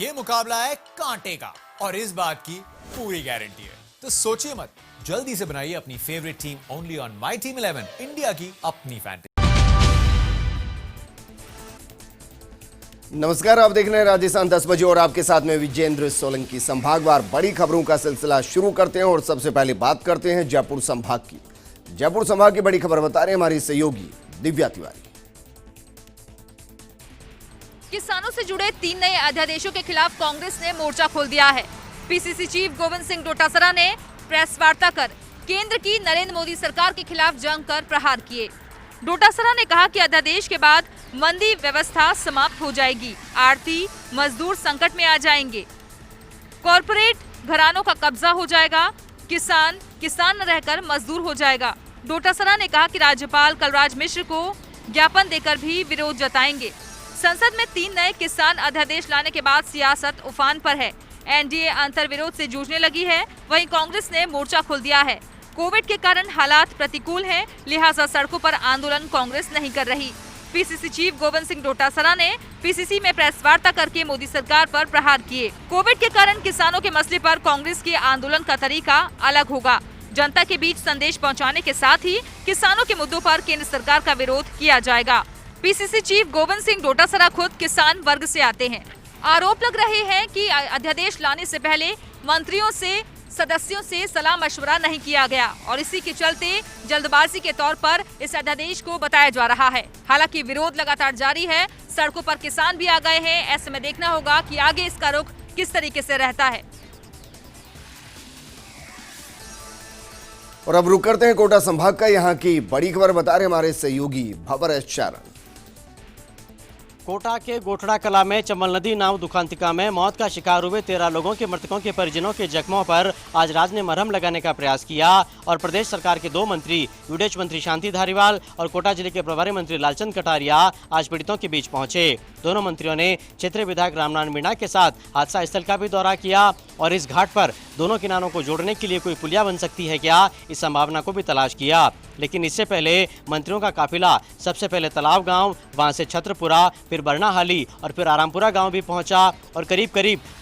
ये मुकाबला है कांटे का और इस बात की पूरी गारंटी है। तो सोचिए मत, जल्दी से बनाइए अपनी favourite team only on my team 11, India की अपनी फैंटेसी। नमस्कार, आप देख रहे हैं राजस्थान 10 बजे और आपके साथ में विजेंद्र सोलंकी। संभागवार बड़ी खबरों का सिलसिला शुरू करते हैं और सबसे पहले बात करते हैं जयपुर संभाग की। जयपुर संभाग की बड़ी खबर बता रहे हैं हमारी सहयोगी दिव्या तिवारी। किसानों से जुड़े 3 नए अध्यादेशों के खिलाफ कांग्रेस ने मोर्चा खोल दिया है। पीसीसी चीफ गोविंद सिंह डोटासरा ने प्रेस वार्ता कर केंद्र की नरेंद्र मोदी सरकार के खिलाफ जंग कर प्रहार किए। डोटासरा ने कहा कि अध्यादेश के बाद मंदी व्यवस्था समाप्त हो जाएगी, आढ़ती मजदूर संकट में आ जाएंगे, कॉरपोरेट घरानों का कब्जा हो जाएगा, किसान न रहकर मजदूर हो जाएगा। डोटासरा ने कहा कि राज्यपाल कलराज मिश्र को ज्ञापन देकर भी विरोध जताएंगे। संसद में 3 नए किसान अध्यादेश लाने के बाद सियासत उफान पर है। एनडीए अंतर विरोध से जूझने लगी है, वहीं कांग्रेस ने मोर्चा खोल दिया है। कोविड के कारण हालात प्रतिकूल हैं, लिहाजा सड़कों पर आंदोलन कांग्रेस नहीं कर रही। पीसीसी चीफ गोविंद सिंह डोटासरा ने पीसीसी में प्रेस वार्ता करके मोदी सरकार पर प्रहार किए। कोविड के कारण किसानों के मसले पर कांग्रेस के आंदोलन का तरीका अलग होगा। जनता के बीच संदेश पहुंचाने के साथ ही किसानों के मुद्दों पर केंद्र सरकार का विरोध किया जाएगा। पीसीसी चीफ गोविंद सिंह डोटासरा खुद किसान वर्ग से आते हैं। आरोप लग रहे हैं कि अध्यादेश लाने से पहले मंत्रियों से सदस्यों से सलाह मशवरा नहीं किया गया और इसी के चलते जल्दबाजी के तौर पर इस अध्यादेश को बताया जा रहा है। हालांकि विरोध लगातार जारी है, सड़कों पर किसान भी आ गए हैं। ऐसे में देखना होगा कि आगे इसका रुख किस तरीके से रहता है। और अब रुक करते हैं कोटा संभाग का। यहाँ की बड़ी खबर बता रहे हमारे सहयोगी भवर एस चारण। कोटा के गोठड़ा कला में चंबल नदी नाव दुखांतिका में मौत का शिकार हुए 13 लोगों के मृतकों के परिजनों के जख्मों पर आज राज्य ने मरहम लगाने का प्रयास किया और प्रदेश सरकार के 2 मंत्री विदेश मंत्री शांति धारीवाल और कोटा जिले के प्रभारी मंत्री लालचंद कटारिया आज पीड़ितों के बीच पहुंचे। दोनों मंत्रियों ने क्षेत्रीय विधायक रामनारायण मीणा के साथ हादसा स्थल का भी दौरा किया और इस घाट पर दोनों किनारों को जोड़ने के लिए कोई पुलिया बन सकती है क्या, इस संभावना को भी तलाश किया। लेकिन इससे पहले मंत्रियों का काफिला सबसे पहले तालाब गांव, वहां से छत्रपुरा, फिर बरनाहाली और फिर आरामपुरा गांव भी पहुंचा और करीब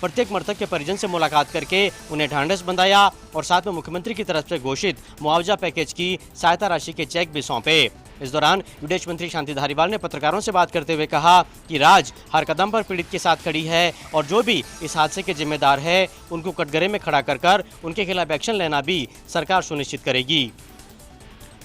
प्रत्येक मृतक के परिजन से मुलाकात करके उन्हें ढांढस बंधाया और साथ में मुख्यमंत्री की तरफ से घोषित मुआवजा पैकेज की सहायता राशि के चेक भी सौंपे। इस दौरान विदेश मंत्री शांति धारीवाल ने पत्रकारों से बात करते हुए कहा कि राज्य हर कदम पर पीड़ित के साथ खड़ी है और जो भी इस हादसे के जिम्मेदार है उनको कटघरे में खड़ा कर उनके खिलाफ एक्शन लेना भी सरकार सुनिश्चित करेगी।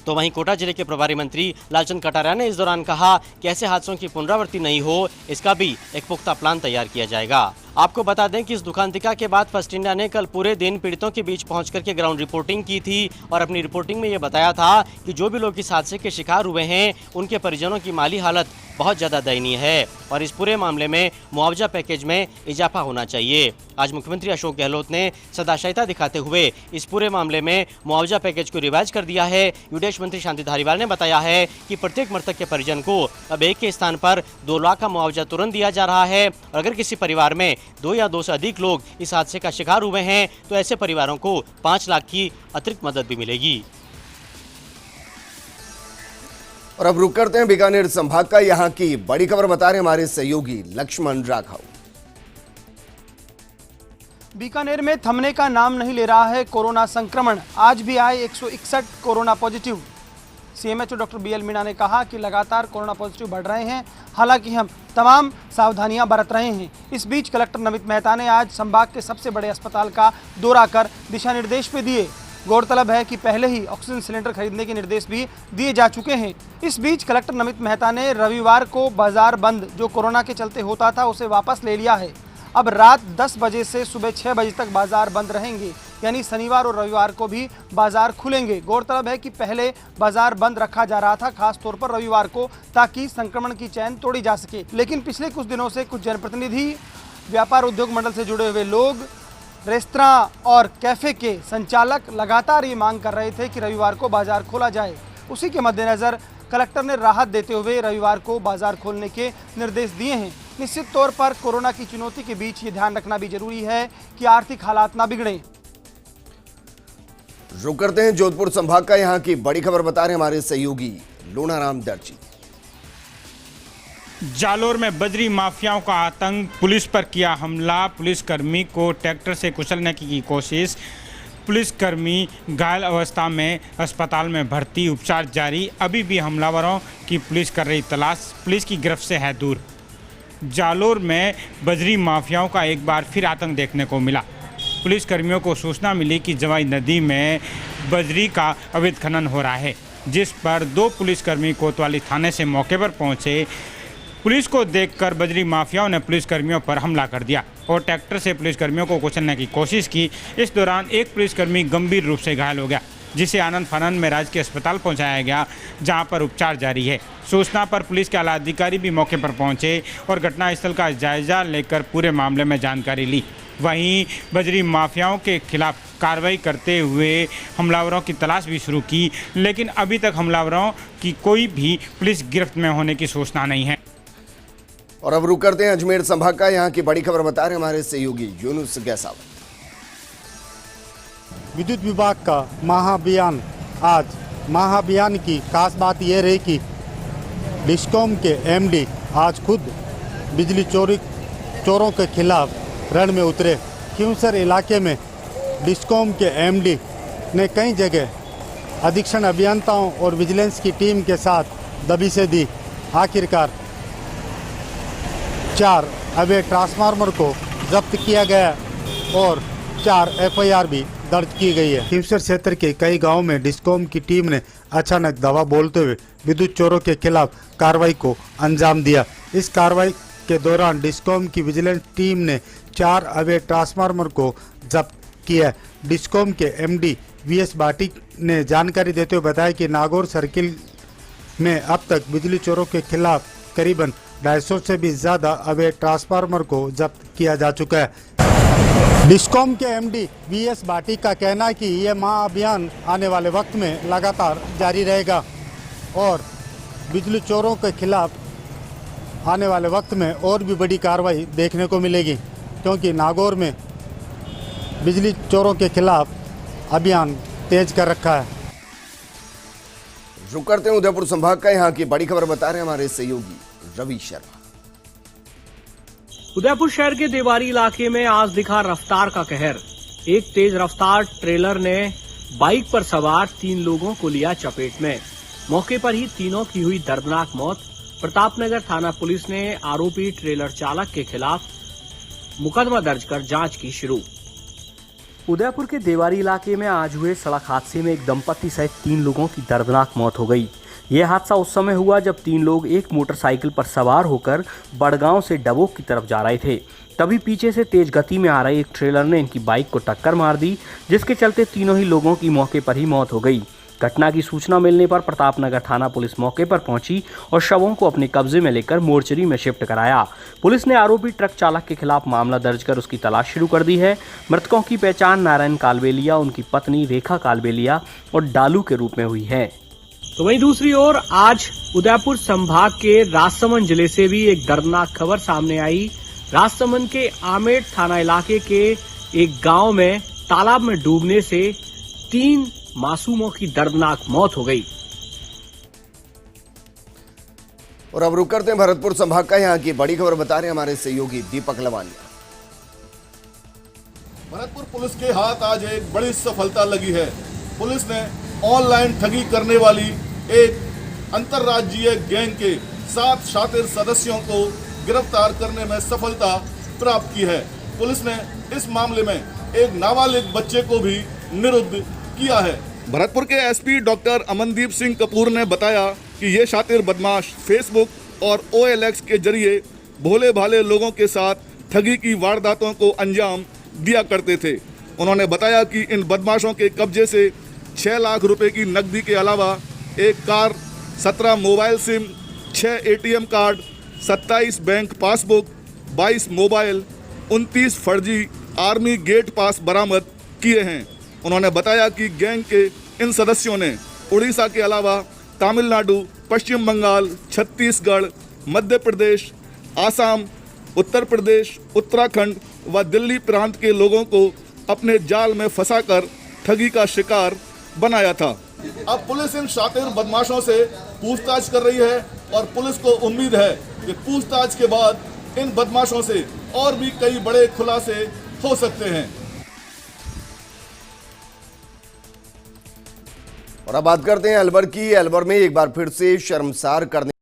तो वहीं कोटा जिले के प्रभारी मंत्री लालचंद कटारिया ने इस दौरान कहा कि ऐसे हादसों की पुनरावृत्ति नहीं हो, इसका भी एक पुख्ता प्लान तैयार किया जाएगा। आपको बता दें कि इस दुखांतिका के बाद फर्स्ट इंडिया ने कल पूरे दिन पीड़ितों के बीच पहुंच करके ग्राउंड रिपोर्टिंग की थी और अपनी रिपोर्टिंग में ये बताया था कि जो भी लोग इस हादसे के शिकार हुए हैं उनके परिजनों की माली हालत बहुत ज़्यादा दयनीय है और इस पूरे मामले में मुआवजा पैकेज में इजाफा होना चाहिए। आज मुख्यमंत्री अशोक गहलोत ने सदाशयता दिखाते हुए इस पूरे मामले में मुआवजा पैकेज को रिवाइज कर दिया है। विदेश मंत्री शांति धारीवाल ने बताया है कि प्रत्येक मृतक के परिजन को अब 1 के स्थान पर 2 लाख का मुआवजा तुरंत दिया जा रहा है और अगर किसी परिवार में 2 या 2 से अधिक लोग इस हादसे का शिकार हुए हैं तो ऐसे परिवारों को 5 लाख की अतिरिक्त मदद भी मिलेगी। और अब रुक करते हैं बीकानेर संभाग का। यहाँ की बड़ी खबर बता रहे हमारे सहयोगी लक्ष्मण राघव। बीकानेर में थमने का नाम नहीं ले रहा है कोरोना संक्रमण। आज भी आए 161 corona positive. CMHO doctor BL Meena ने कहा कि लगातार कोरोना पॉजिटिव बढ़ रहे हैं, हालांकि हम तमाम सावधानियां बरत रहे हैं। इस बीच कलेक्टर नमित मेहता ने आज संभाग के सबसे बड़े अस्पताल का दौरा कर दिशा निर्देश भी दिए। गौरतलब है कि पहले ही ऑक्सीजन सिलेंडर खरीदने के निर्देश भी दिए जा चुके हैं। इस बीच कलेक्टर नमित मेहता ने रविवार को बाजार बंद जो कोरोना के चलते होता था उसे वापस ले लिया है। अब रात 10 बजे से सुबह 6 बजे तक बाजार बंद रहेंगे, यानी शनिवार और रविवार को भी बाजार खुलेंगे। गौरतलब है कि पहले बाजार बंद रखा जा रहा था, खास तौर पर रविवार को, ताकि संक्रमण की चैन तोड़ी जा सके। लेकिन पिछले कुछ दिनों से कुछ जनप्रतिनिधि, व्यापार उद्योग मंडल से जुड़े हुए लोग, रेस्तरां और कैफे के संचालक लगातार ये मांग कर रहे थे कि रविवार को बाजार खोला जाए। उसी के मद्देनजर कलेक्टर ने राहत देते हुए रविवार को बाजार खोलने के निर्देश दिए हैं। निश्चित तौर पर कोरोना की चुनौती के बीच ये ध्यान रखना भी जरूरी है कि आर्थिक हालात ना बिगड़े। रुक करते हैं जोधपुर संभाग का। यहाँ की बड़ी खबर बता रहे हमारे सहयोगी लोनाराम दर्जी। जालोर में बजरी माफियाओं का आतंक, पुलिस पर किया हमला, पुलिसकर्मी को ट्रैक्टर से कुचलने की कोशिश, पुलिसकर्मी घायल अवस्था में अस्पताल में भर्ती, उपचार जारी। अभी भी हमलावरों की पुलिस कर रही तलाश, पुलिस की गिरफ्त से है दूर। जालोर में बजरी माफियाओं का एक बार फिर आतंक देखने को मिला। पुलिसकर्मियों को सूचना मिली कि जवाई नदी में बजरी का अवैध खनन हो रहा है, जिस पर 2 पुलिसकर्मी कोतवाली थाने से मौके पर पहुंचे। पुलिस को देखकर बजरी माफियाओं ने पुलिसकर्मियों पर हमला कर दिया और ट्रैक्टर से पुलिसकर्मियों को कुचलने की कोशिश की। इस दौरान एक पुलिसकर्मी गंभीर रूप से घायल हो गया, जिसे आनंद फानंद में राजकीय अस्पताल पहुंचाया गया, जहां पर उपचार जारी है। सूचना पर पुलिस के आला अधिकारी भी मौके पर पहुंचे और घटनास्थल का जायजा लेकर पूरे मामले में जानकारी ली। वहीं बजरी माफियाओं के खिलाफ कार्रवाई करते हुए हमलावरों की तलाश भी शुरू की, लेकिन अभी तक हमलावरों की कोई भी पुलिस गिरफ्त में होने की सूचना नहीं है। और अब रुक करते हैं अजमेर संभाग का। यहाँ की बड़ी खबर बता रहे हमारे सहयोगी यूनुस गैसावत। विद्युत विभाग का महाअभियान। आज महाअभियान की खास बात यह रही कि डिस्कॉम के एमडी आज खुद बिजली चोरों के खिलाफ रण में उतरे। खिंवसर इलाके में डिस्कॉम के एमडी ने कई जगह अधीक्षण अभियंताओं और विजिलेंस की टीम के साथ दबिशें दी। आखिरकार 4 अवैध ट्रांसफार्मर को जब्त किया गया और 4 एफआईआर भी दर्ज की गई है। खिंवसर क्षेत्र के कई गांवों में डिस्कॉम की टीम ने अचानक दवा बोलते हुए विद्युत चोरों के खिलाफ कार्रवाई को अंजाम दिया। इस कार्रवाई के दौरान डिस्कॉम की विजिलेंस टीम ने 4 अवैध ट्रांसफार्मर को जब्त किया। डिस्कॉम के एमडी वीएस भाटी ने जानकारी देते हुए बताया कि नागौर सर्किल में अब तक बिजली चोरों के खिलाफ करीबन 250 से भी ज़्यादा अवैध ट्रांसफार्मर को जब्त किया जा चुका है। डिस्कॉम के एमडी वीएस भाटी का कहना है कि यह महाअभियान आने वाले वक्त में लगातार जारी रहेगा और बिजली चोरों के खिलाफ आने वाले वक्त में और भी बड़ी कार्रवाई देखने को मिलेगी, क्योंकि नागौर में बिजली चोरों के खिलाफ अभियान तेज कर रखा है। रुक करते हैं उदयपुर संभाग का। यहाँ की बड़ी खबर बता रहे हैं हमारे सहयोगी रवि शर्मा। उदयपुर शहर के देवारी इलाके में आज दिखा रफ्तार का कहर। एक तेज रफ्तार ट्रेलर ने बाइक पर सवार 3 लोगों को लिया चपेट में। मौके पर ही तीनों की हुई दर्दनाक मौत। प्रतापनगर थाना पुलिस ने आरोपी ट्रेलर चालक के खिलाफ मुकदमा दर्ज कर जांच की शुरू। उदयपुर के देवारी इलाके में आज हुए सड़क हादसे में एक दंपति सहित 3 लोगों की दर्दनाक मौत हो गई। यह हादसा उस समय हुआ जब 3 लोग एक मोटरसाइकिल पर सवार होकर बड़गांव से डबोक की तरफ जा रहे थे। तभी पीछे से तेज गति में आ रहे एक ट्रेलर ने इनकी बाइक को टक्कर मार दी, जिसके चलते तीनों ही लोगों की मौके पर ही मौत हो गई। घटना की सूचना मिलने पर प्रतापनगर थाना पुलिस मौके पर पहुंची और शवों को अपने कब्जे में लेकर मोर्चरी में शिफ्ट कराया। पुलिस ने आरोपी ट्रक चालक के खिलाफ मामला दर्ज कर उसकी तलाश शुरू कर दी है। मृतकों की पहचान नारायण कालबेलिया, उनकी पत्नी रेखा कालबेलिया और डालू के रूप में हुई है। तो वहीं दूसरी ओर आज उदयपुर संभाग के राजसमंद जिले से भी एक दर्दनाक खबर सामने आई। राजसमंद के आमेट थाना इलाके के एक गांव में तालाब में डूबने से 3 मासूमों की दर्दनाक मौत हो गई। और अब रुक करते हैं भरतपुर संभाग का। यहाँ की बड़ी खबर बता रहे हैं हमारे सहयोगी दीपक लवानिया। भरतपुर पुलिस के हाथ आज एक बड़ी सफलता लगी है। पुलिस ने ऑनलाइन ठगी करने वाली एक अंतर्राज्यीय गैंग के 7 शातिर सदस्यों को गिरफ्तार करने में सफलता प्राप्त की है। पुलिस ने इस मामले में एक नाबालिग बच्चे को भी निरुद्ध किया है। भरतपुर के एसपी डॉक्टर अमनदीप सिंह कपूर ने बताया कि ये शातिर बदमाश फेसबुक और OLX के जरिए भोले भाले लोगों के साथ ठगी की वारदातों को अंजाम दिया करते थे। उन्होंने बताया कि इन बदमाशों के कब्जे से 6 लाख रुपए की नकदी के अलावा एक car, 17 mobile SIM, 6 ATM card, 27 bank passbook, 22 mobile, 29 फर्जी आर्मी गेट पास बरामद किए हैं। उन्होंने बताया कि गैंग के इन सदस्यों ने उड़ीसा के अलावा तमिलनाडु, पश्चिम बंगाल, छत्तीसगढ़, मध्य प्रदेश, आसाम, उत्तर प्रदेश, उत्तराखंड व दिल्ली प्रांत के लोगों को अपने जाल में फंसाकर ठगी का शिकार बनाया था। अब पुलिस इन शातिर बदमाशों से पूछताछ कर रही है और पुलिस को उम्मीद है कि पूछताछ के बाद इन बदमाशों से और भी कई बड़े खुलासे हो सकते हैं। और अब बात करते हैं अलवर की। अलवर में एक बार फिर से शर्मसार करने